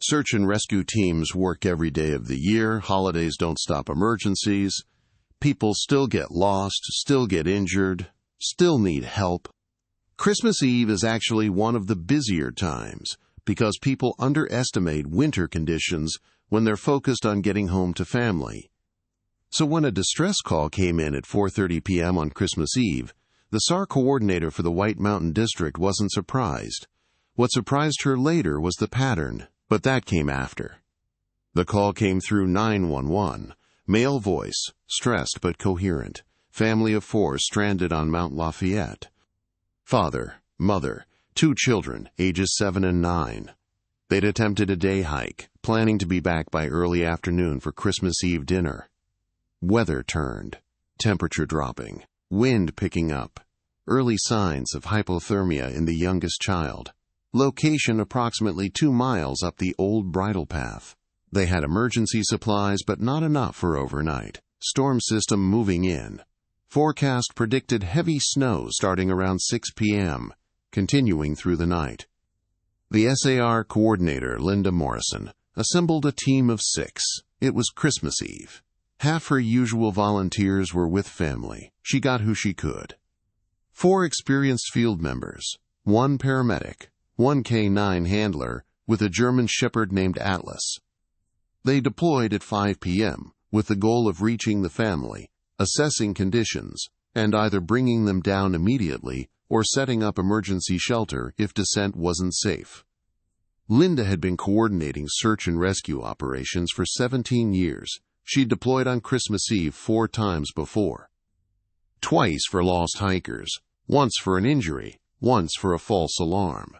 Search and rescue teams work every day of the year. Holidays don't stop emergencies. People still get lost, still get injured, still need help. Christmas Eve is actually one of the busier times because people underestimate winter conditions when they're focused on getting home to family. So when a distress call came in at 4:30 p.m. on Christmas Eve, the SAR coordinator for the White Mountain District wasn't surprised. What surprised her later was the pattern, but that came after. The call came through 911. Male voice, stressed but coherent. Family of 4 stranded on Mount Lafayette. Father, mother, 2 children, ages 7 and 9. They'd attempted a day hike, planning to be back by early afternoon for Christmas Eve dinner. Weather turned, temperature dropping, wind picking up, early signs of hypothermia in the youngest child. Location approximately 2 miles up the Old Bridle Path. They had emergency supplies, but not enough for overnight. Storm system moving in. Forecast predicted heavy snow starting around 6 p.m., continuing through the night. The SAR coordinator, Linda Morrison, assembled a team of 6. It was Christmas Eve. Half her usual volunteers were with family. She got who she could. 4 experienced field members, 1 paramedic, 1 K9 handler with a German shepherd named At.Atlas. They deployed at 5 p.m. with the goal of reaching the family, assessing conditions, and either bringing them down immediately or setting up emergency shelter if descent wasn't safe. Linda had been coordinating search and rescue operations for 17 years. She'd deployed on Christmas Eve 4 times before. Twice for lost hikers, once for an injury, once for a false alarm.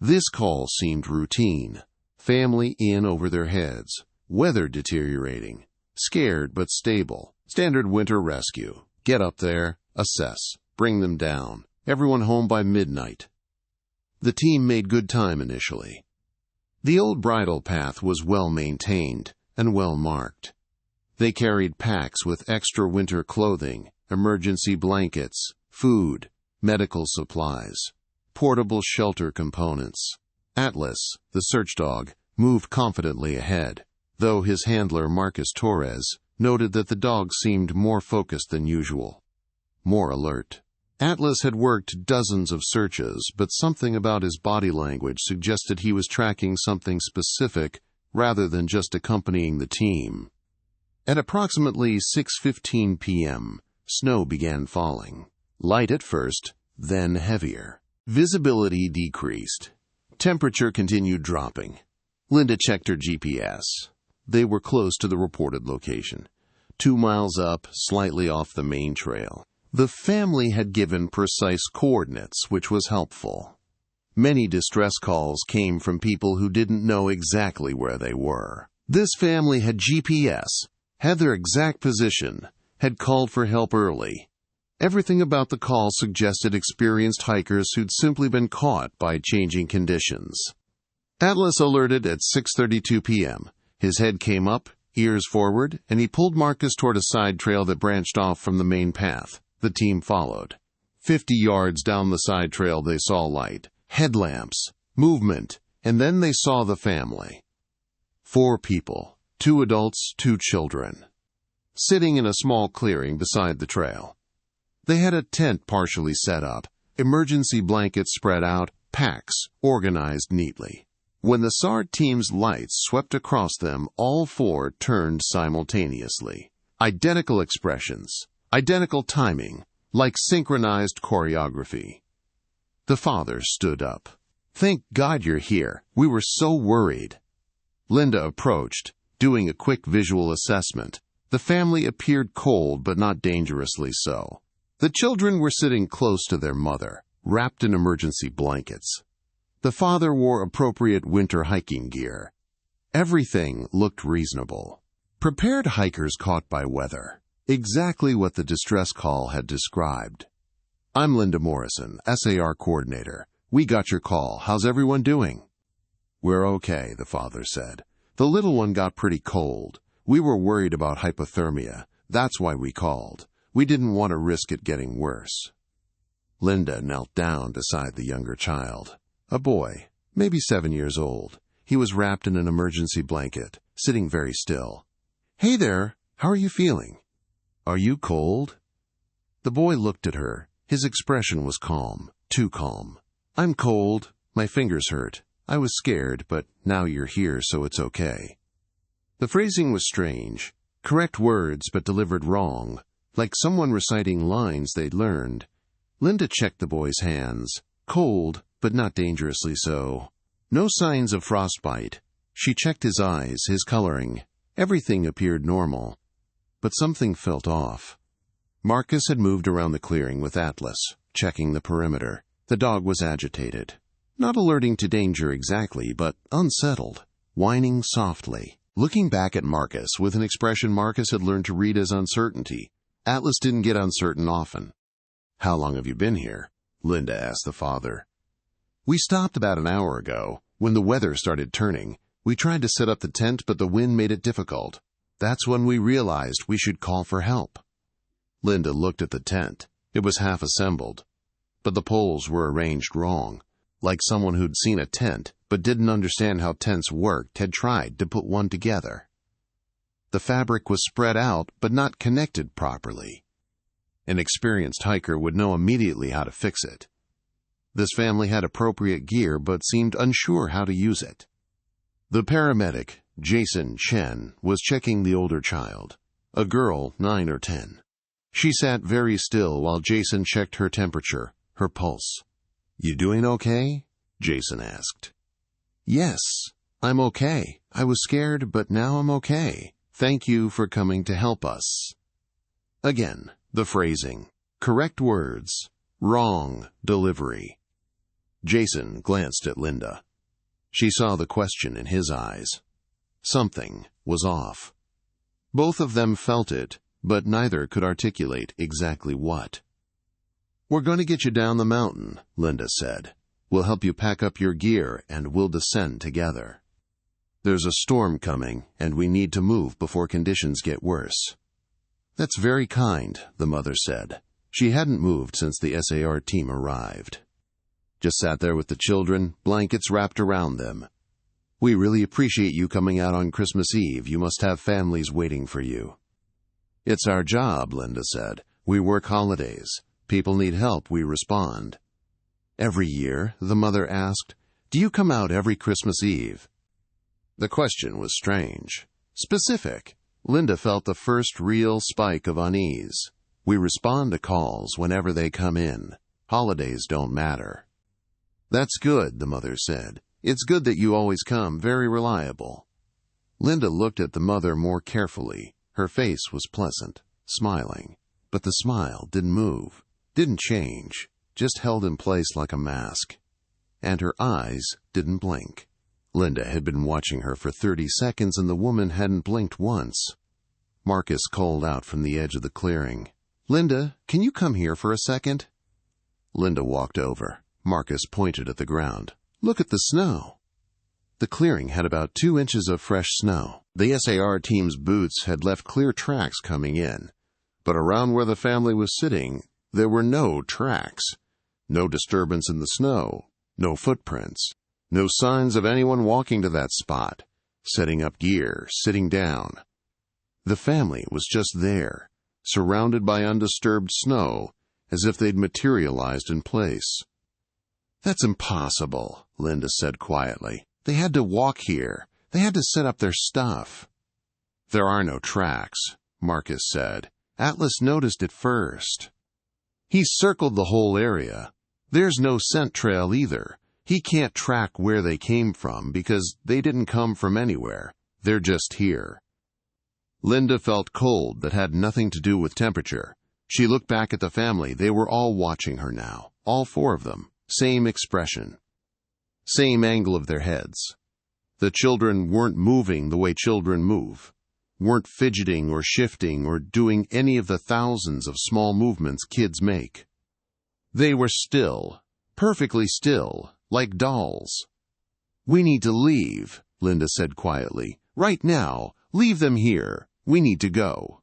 This call seemed routine. Family in over their heads, weather deteriorating, scared but stable. Standard winter rescue. Get up there, assess, bring them down. Everyone home by midnight. The team made good time initially. The Old Bridle Path was well maintained and well marked. They carried packs with extra winter clothing, emergency blankets, food, medical supplies, portable shelter components. Atlas, the search dog, moved confidently ahead, though his handler Marcus Torres noted that the dog seemed more focused than usual, more alert. Atlas had worked dozens of searches, but something about his body language suggested he was tracking something specific rather than just accompanying the team. At approximately 6:15 p.m., snow began falling. Light at first, then heavier. Visibility decreased. Temperature continued dropping. Linda checked her GPS. They were close to the reported location, 2 miles up, slightly off the main trail. The family had given precise coordinates, which was helpful. Many distress calls came from people who didn't know exactly where they were. This family had GPS, had their exact position, had called for help early. Everything about the call suggested experienced hikers who'd simply been caught by changing conditions. Atlas alerted at 6:32 p.m. His head came up, ears forward, and he pulled Marcus toward a side trail that branched off from the main path. The team followed. 50 yards down the side trail they saw light, headlamps, movement, and then they saw the family. 4 people, 2 adults, 2 children, sitting in a small clearing beside the trail. They had a tent partially set up, emergency blankets spread out, packs organized neatly. When the SAR team's lights swept across them, all 4 turned simultaneously. Identical expressions, identical timing, like synchronized choreography. The father stood up. "Thank God you're here. We were so worried." Linda approached, doing a quick visual assessment. The family appeared cold, but not dangerously so. The children were sitting close to their mother, wrapped in emergency blankets. The father wore appropriate winter hiking gear. Everything looked reasonable. Prepared hikers caught by weather. Exactly what the distress call had described. "I'm Linda Morrison, SAR coordinator. We got your call. How's everyone doing?" "We're okay," the father said. "The little one got pretty cold. We were worried about hypothermia. That's why we called. We didn't want to risk it getting worse." Linda knelt down beside the younger child, a boy, maybe 7 years old. He was wrapped in an emergency blanket, sitting very still. "Hey there, how are you feeling? Are you cold?" The boy looked at her. His expression was calm, too calm. "I'm cold. My fingers hurt. I was scared, but now you're here, so it's okay." The phrasing was strange. Correct words, but delivered wrong, like someone reciting lines they'd learned. Linda checked the boy's hands. Cold, but not dangerously so. No signs of frostbite. She checked his eyes, his coloring. Everything appeared normal. But something felt off. Marcus had moved around the clearing with Atlas, checking the perimeter. The dog was agitated. Not alerting to danger exactly, but unsettled, whining softly. Looking back at Marcus with an expression Marcus had learned to read as uncertainty. Atlas didn't get uncertain often. "How long have you been here?" Linda asked the father. "We stopped about an hour ago. When the weather started turning, we tried to set up the tent, but the wind made it difficult. That's when we realized we should call for help." Linda looked at the tent. It was half assembled, but the poles were arranged wrong. Like someone who'd seen a tent, but didn't understand how tents worked, had tried to put one together. The fabric was spread out, but not connected properly. An experienced hiker would know immediately how to fix it. This family had appropriate gear, but seemed unsure how to use it. The paramedic, Jason Chen, was checking the older child, a girl 9 or 10. She sat very still while Jason checked her temperature, her pulse. "You doing okay?" Jason asked. "Yes, I'm okay. I was scared, but now I'm okay. Thank you for coming to help us." Again, the phrasing. Correct words. Wrong delivery. Jason glanced at Linda. She saw the question in his eyes. Something was off. Both of them felt it, but neither could articulate exactly what. "We're going to get you down the mountain," Linda said. "We'll help you pack up your gear, and we'll descend together. There's a storm coming, and we need to move before conditions get worse." "That's very kind," the mother said. She hadn't moved since the SAR team arrived. Just sat there with the children, blankets wrapped around them. "We really appreciate you coming out on Christmas Eve. You must have families waiting for you." "It's our job," Linda said. "We work holidays. People need help, we respond." "Every year?" the mother asked. "Do you come out every Christmas Eve?" The question was strange. Specific. Linda felt the first real spike of unease. "We respond to calls whenever they come in. Holidays don't matter." "That's good," the mother said. "It's good that you always come, very reliable." Linda looked at the mother more carefully. Her face was pleasant, smiling. But the smile didn't move, didn't change, just held in place like a mask. And her eyes didn't blink. Linda had been watching her for 30 seconds, and the woman hadn't blinked once. Marcus called out from the edge of the clearing. "Linda, can you come here for a second?" Linda walked over. Marcus pointed at the ground. "Look at the snow." The clearing had about 2 inches of fresh snow. The SAR team's boots had left clear tracks coming in, but around where the family was sitting, there were no tracks. No disturbance in the snow, no footprints, no signs of anyone walking to that spot, setting up gear, sitting down. The family was just there, surrounded by undisturbed snow, as if they'd materialized in place. "That's impossible," Linda said quietly. "They had to walk here. They had to set up their stuff." "There are no tracks," Marcus said. "Atlas noticed it first. He circled the whole area. There's no scent trail either. He can't track where they came from because they didn't come from anywhere. They're just here." Linda felt cold that had nothing to do with temperature. She looked back at the family. They were all watching her now, all 4 of them. Same expression. Same angle of their heads. The children weren't moving the way children move, weren't fidgeting or shifting or doing any of the thousands of small movements kids make. They were still, perfectly still, like dolls. "We need to leave," Linda said quietly. "Right now. Leave them here. We need to go."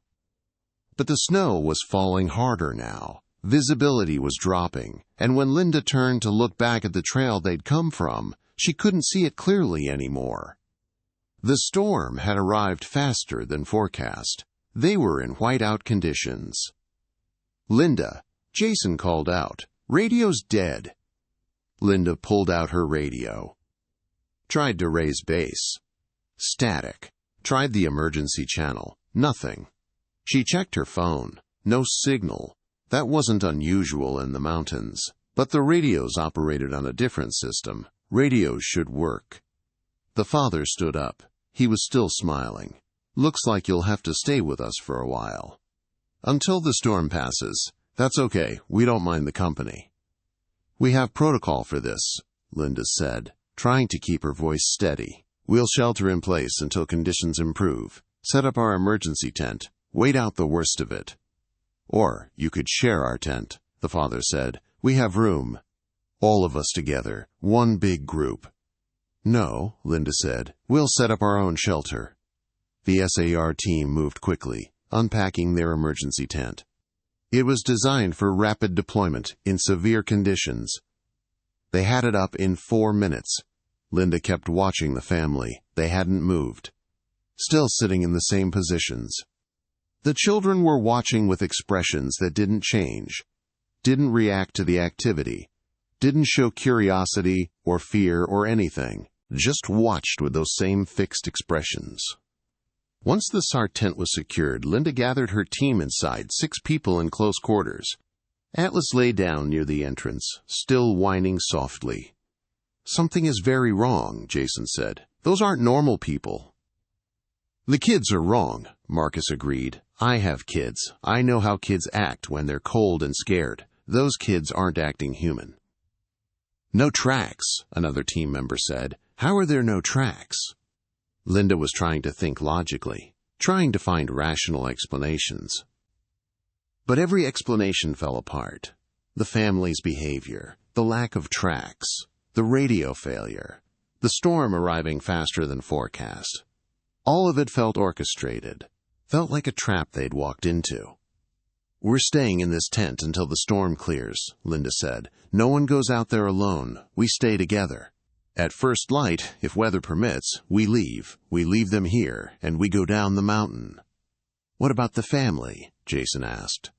But the snow was falling harder now. Visibility was dropping, and when Linda turned to look back at the trail they'd come from, She couldn't see it clearly anymore. The storm had arrived faster than forecast. They were in whiteout conditions. "Linda," Jason called out, "radio's dead." Linda pulled out her radio. Tried to raise base. Static. Tried the emergency channel. Nothing. She checked her phone. No signal. That wasn't unusual in the mountains. But the radios operated on a different system. Radios should work. The father stood up. He was still smiling. "Looks like you'll have to stay with us for a while." "Until the storm passes." "That's okay. We don't mind the company." "We have protocol for this," Linda said, trying to keep her voice steady. "We'll shelter in place until conditions improve. Set up our emergency tent. Wait out the worst of it." "Or you could share our tent," the father said. "We have room. All of us together. One big group." "No," Linda said. "We'll set up our own shelter." The SAR team moved quickly, unpacking their emergency tent. It was designed for rapid deployment in severe conditions. They had it up in 4 minutes. Linda kept watching the family. They hadn't moved. Still sitting in the same positions. The children were watching with expressions that didn't change, didn't react to the activity, didn't show curiosity or fear or anything, just watched with those same fixed expressions. Once the SAR tent was secured, Linda gathered her team inside, 6 people in close quarters. Atlas lay down near the entrance, still whining softly. "Something is very wrong," Jason said. "Those aren't normal people." "The kids are wrong," Marcus agreed. "I have kids. I know how kids act when they're cold and scared. Those kids aren't acting human." "No tracks," another team member said. "How are there no tracks?" Linda was trying to think logically, trying to find rational explanations. But every explanation fell apart. The family's behavior, the lack of tracks, the radio failure, the storm arriving faster than forecast. All of it felt orchestrated, felt like a trap they'd walked into. "We're staying in this tent until the storm clears," Linda said. "No one goes out there alone. We stay together. At first light, if weather permits, we leave. We leave them here, and we go down the mountain." "What about the family?" Jason asked.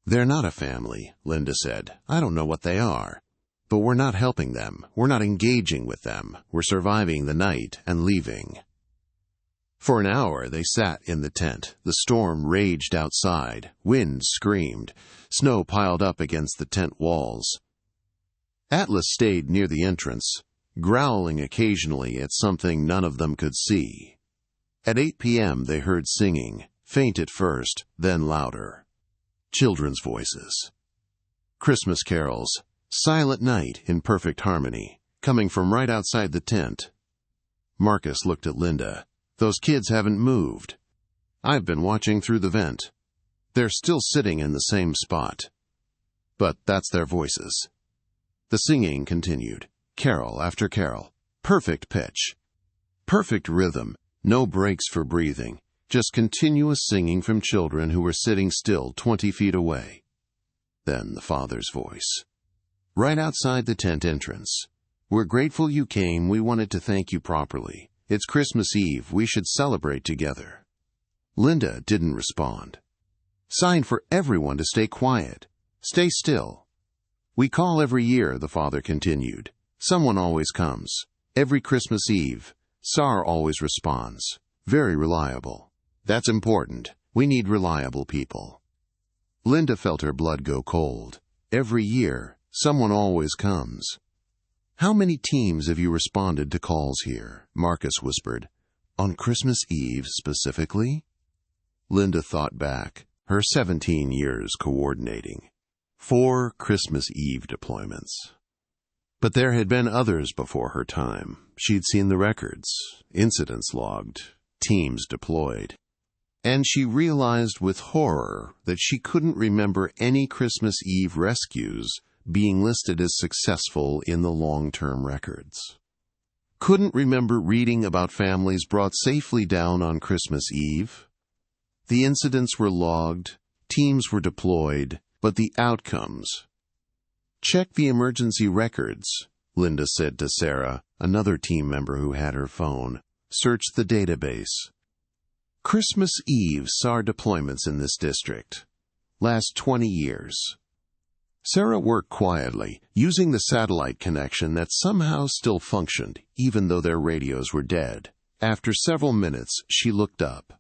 "They're not a family," Linda said. "I don't know what they are. But we're not helping them. We're not engaging with them. We're surviving the night and leaving." For an hour they sat in the tent. The storm raged outside. Wind screamed. Snow piled up against the tent walls. Atlas stayed near the entrance, growling occasionally at something none of them could see. At 8 p.m. they heard singing, faint at first, then louder. Children's voices. Christmas carols, Silent Night in perfect harmony, coming from right outside the tent. Marcus looked at Linda. "Those kids haven't moved. I've been watching through the vent. They're still sitting in the same spot. But that's their voices." The singing continued, carol after carol, perfect pitch, perfect rhythm, no breaks for breathing, just continuous singing from children who were sitting still 20 feet away. Then the father's voice. Right outside the tent entrance. "We're grateful you came. We wanted to thank you properly. It's Christmas Eve. We should celebrate together." Linda didn't respond. "Sign for everyone to stay quiet. Stay still." "We call every year," the father continued. "Someone always comes. Every Christmas Eve. SAR always responds. Very reliable. That's important. We need reliable people." Linda felt her blood go cold. Every year, someone always comes. "How many teams have you responded to calls here?" Marcus whispered. "On Christmas Eve specifically?" Linda thought back, her 17 years coordinating. 4 Christmas Eve deployments. But there had been others before her time. She'd seen the records, incidents logged, teams deployed. And she realized with horror that she couldn't remember any Christmas Eve rescues being listed as successful in the long-term records. Couldn't remember reading about families brought safely down on Christmas Eve. The incidents were logged, teams were deployed, but the outcomes. Check the emergency records. Linda said to Sarah, another team member who had her phone. Search the database. Christmas Eve SAR deployments in this district. Last 20 years. Sarah worked quietly, using the satellite connection that somehow still functioned, even though their radios were dead. After several minutes, she looked up.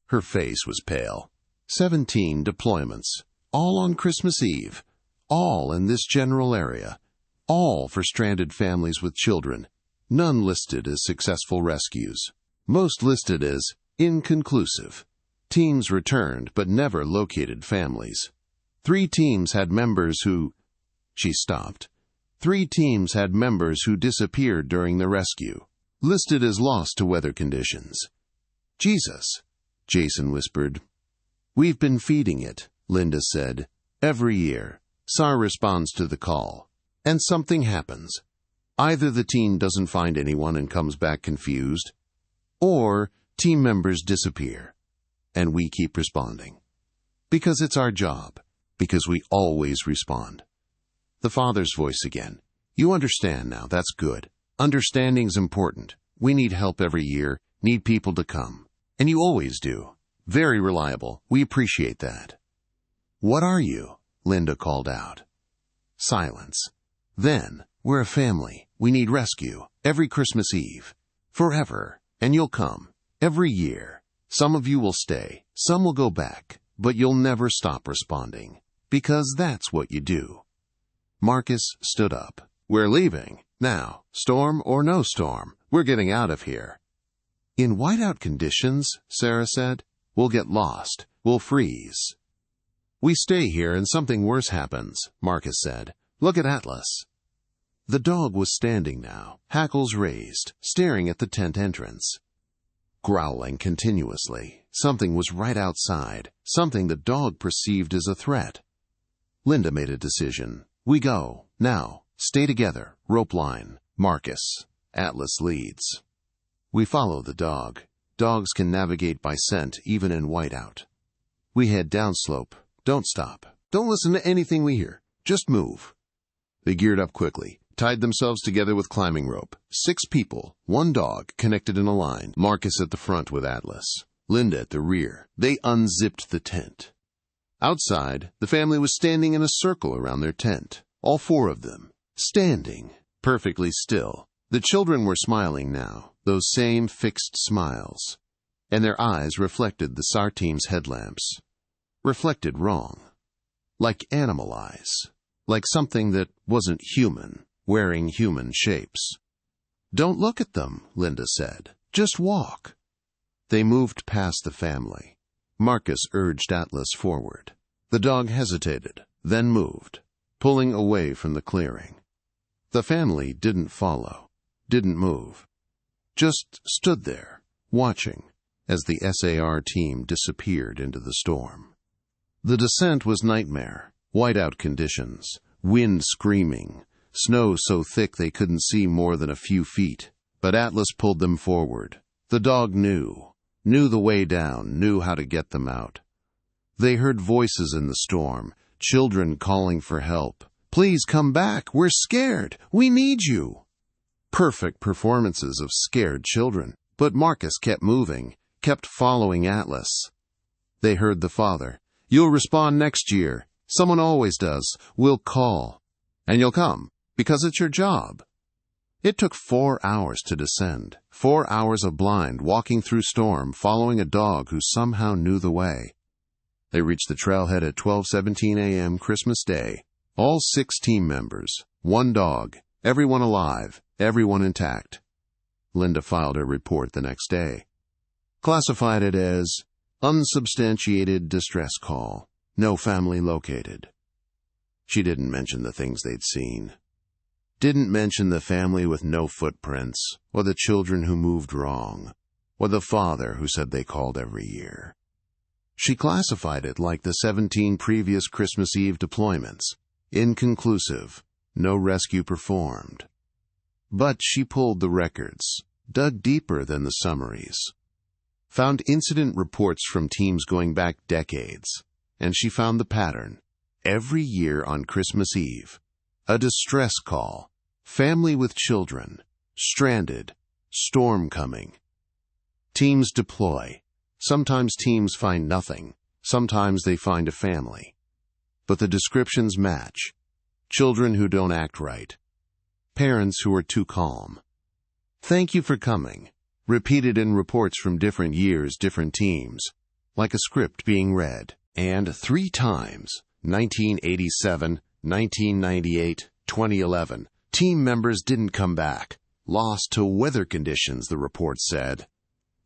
Her face was pale. 17 deployments, all on Christmas Eve, all in this general area, all for stranded families with children, none listed as successful rescues, most listed as inconclusive. Teams returned but never located families. 3 teams had members who... She stopped. 3 teams had members who disappeared during the rescue, listed as lost to weather conditions. Jesus, Jason whispered. We've been feeding it, Linda said. Every year, SAR responds to the call, and something happens. Either the team doesn't find anyone and comes back confused, or team members disappear, and we keep responding. Because it's our job, because we always respond. The father's voice again. You understand now, that's good. Understanding's important. We need help every year, need people to come. And you always do. Very reliable. We appreciate that. What are you? Linda called out. Silence. Then, we're a family. We need rescue. Every Christmas Eve. Forever. And you'll come. Every year. Some of you will stay. Some will go back. But you'll never stop responding. Because that's what you do. Marcus stood up. We're leaving. Now, storm or no storm, we're getting out of here. In whiteout conditions, Sarah said, we'll get lost. We'll freeze. We stay here and something worse happens, Marcus said. Look at Atlas. The dog was standing now, hackles raised, staring at the tent entrance. Growling continuously. Something was right outside, something the dog perceived as a threat. Linda made a decision. We go. Now. Stay together. Rope line. Marcus. Atlas leads. We follow the dog. Dogs can navigate by scent even in whiteout. We head downslope. Don't stop. Don't listen to anything we hear. Just move. They geared up quickly, tied themselves together with climbing rope. 6 people, 1 dog, connected in a line. Marcus at the front with Atlas. Linda at the rear. They unzipped the tent. Outside, the family was standing in a circle around their tent. All 4 of them. Standing. Perfectly still. The children were smiling now. Those same fixed smiles. And their eyes reflected the SAR team's headlamps. Reflected wrong. Like animal eyes. Like something that wasn't human, wearing human shapes. Don't look at them, Linda said. Just walk. They moved past the family. Marcus urged Atlas forward. The dog hesitated, then moved, pulling away from the clearing. The family didn't follow, didn't move. Just stood there, watching, as the SAR team disappeared into the storm. The descent was nightmare, whiteout conditions, wind screaming, snow so thick they couldn't see more than a few feet. But Atlas pulled them forward. The dog knew the way down, knew how to get them out. They heard voices in the storm, children calling for help. Please come back, we're scared, we need you. Perfect performances of scared children. But Marcus kept moving, kept following Atlas. They heard the father. You'll respond next year. Someone always does. We'll call. And you'll come, because it's your job. It took 4 hours to descend. 4 hours of blind, walking through storm, following a dog who somehow knew the way. They reached the trailhead at 12:17 a.m. Christmas Day. All 6 team members, 1 dog, everyone alive, everyone intact. Linda filed her report the next day. Classified it as unsubstantiated distress call. No family located. She didn't mention the things they'd seen. Didn't mention the family with no footprints, or the children who moved wrong, or the father who said they called every year. She classified it like the 17 previous Christmas Eve deployments. Inconclusive. No rescue performed. But she pulled the records, dug deeper than the summaries. Found incident reports from teams going back decades, and she found the pattern. Every year on Christmas Eve, a distress call, family with children, stranded, storm coming. Teams deploy. Sometimes teams find nothing. Sometimes they find a family. But the descriptions match. Children who don't act right. Parents who are too calm. Thank you for coming. Repeated in reports from different years, different teams. Like a script being read. And 3 times, 1987, 1998, 2011, team members didn't come back. Lost to weather conditions, the report said.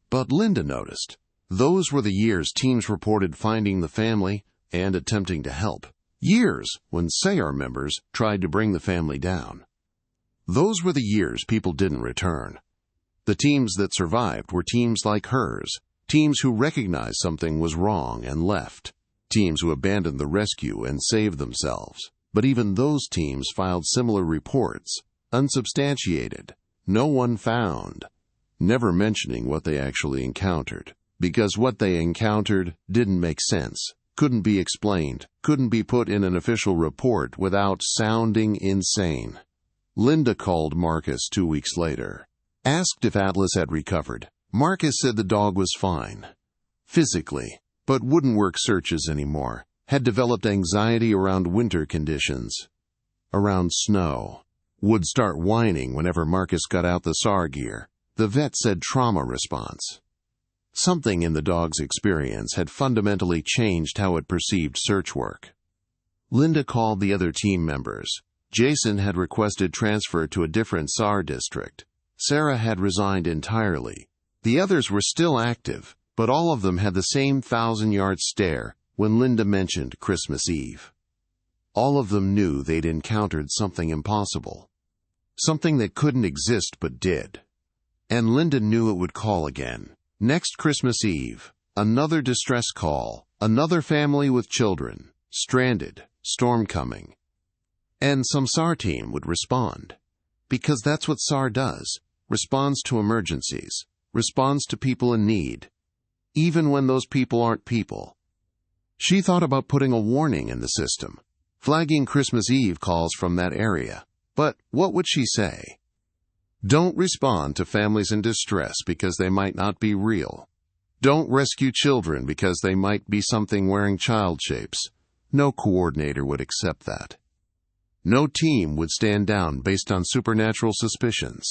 But Linda noticed. Those were the years teams reported finding the family and attempting to help. Years when SAR members tried to bring the family down. Those were the years people didn't return. The teams that survived were teams like hers, teams who recognized something was wrong and left, teams who abandoned the rescue and saved themselves. But even those teams filed similar reports, unsubstantiated, no one found, never mentioning what they actually encountered, because what they encountered didn't make sense, couldn't be explained, couldn't be put in an official report without sounding insane. Linda called Marcus 2 weeks later. Asked if Atlas had recovered. Marcus said the dog was fine, physically, but wouldn't work searches anymore, had developed anxiety around winter conditions, around snow, would start whining whenever Marcus got out the SAR gear. The vet said trauma response. Something in the dog's experience had fundamentally changed how it perceived search work. Linda called the other team members. Jason had requested transfer to a different SAR district. Sarah had resigned entirely. The others were still active, but all of them had the same 1,000-yard stare when Linda mentioned Christmas Eve. All of them knew they'd encountered something impossible. Something that couldn't exist but did. And Linda knew it would call again. Next Christmas Eve, another distress call, another family with children, stranded, storm coming. And some SAR team would respond. Because that's what SAR does. Responds to emergencies, responds to people in need, even when those people aren't people. She thought about putting a warning in the system, flagging Christmas Eve calls from that area. But what would she say? Don't respond to families in distress because they might not be real. Don't rescue children because they might be something wearing child shapes. No coordinator would accept that. No team would stand down based on supernatural suspicions.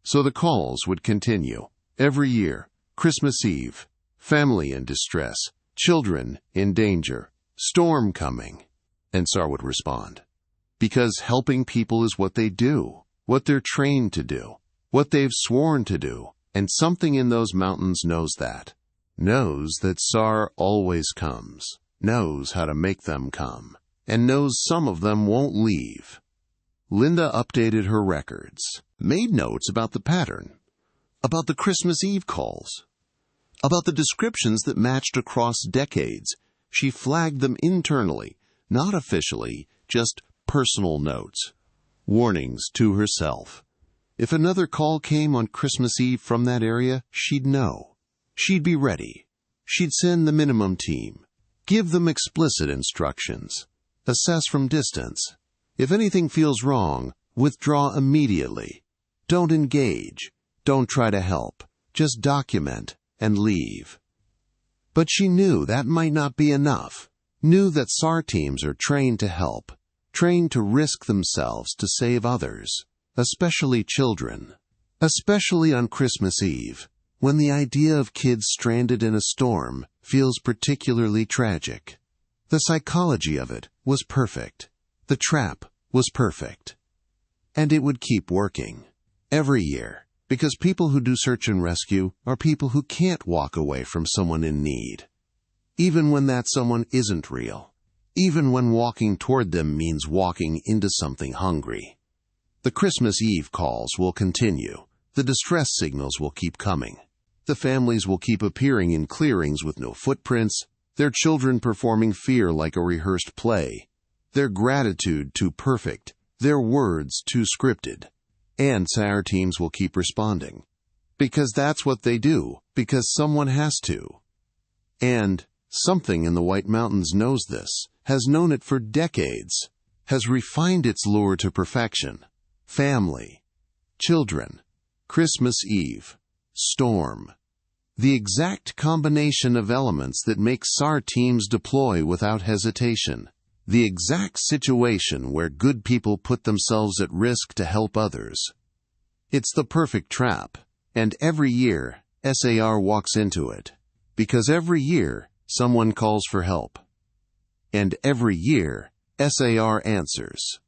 So the calls would continue. Every year, Christmas Eve, family in distress, children in danger, storm coming. And SAR would respond. Because helping people is what they do, what they're trained to do, what they've sworn to do. And something in those mountains knows that. Knows that SAR always comes, knows how to make them come, and knows some of them won't leave. Linda updated her records, made notes about the pattern, about the Christmas Eve calls, about the descriptions that matched across decades. She flagged them internally, not officially, just personal notes, warnings to herself. If another call came on Christmas Eve from that area, she'd know. She'd be ready. She'd send the minimum team, give them explicit instructions, assess from distance. If anything feels wrong, withdraw immediately. Don't engage. Don't try to help. Just document and leave. But she knew that might not be enough. Knew that SAR teams are trained to help, trained to risk themselves to save others, especially children. Especially on Christmas Eve, when the idea of kids stranded in a storm feels particularly tragic. The psychology of it was perfect. The trap was perfect. And it would keep working. Every year. Because people who do search and rescue are people who can't walk away from someone in need. Even when that someone isn't real. Even when walking toward them means walking into something hungry. The Christmas Eve calls will continue. The distress signals will keep coming. The families will keep appearing in clearings with no footprints, their children performing fear like a rehearsed play, their gratitude too perfect, their words too scripted. And SAR teams will keep responding. Because that's what they do, because someone has to. And something in the White Mountains knows this, has known it for decades, has refined its lure to perfection. family, children, Christmas Eve, storm. The exact combination of elements that make SAR teams deploy without hesitation. The exact situation where good people put themselves at risk to help others. It's the perfect trap, and every year, SAR walks into it. Because every year, someone calls for help. And every year, SAR answers.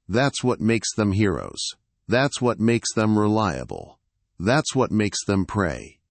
That's what makes them heroes. That's what makes them reliable. That's what makes them pray.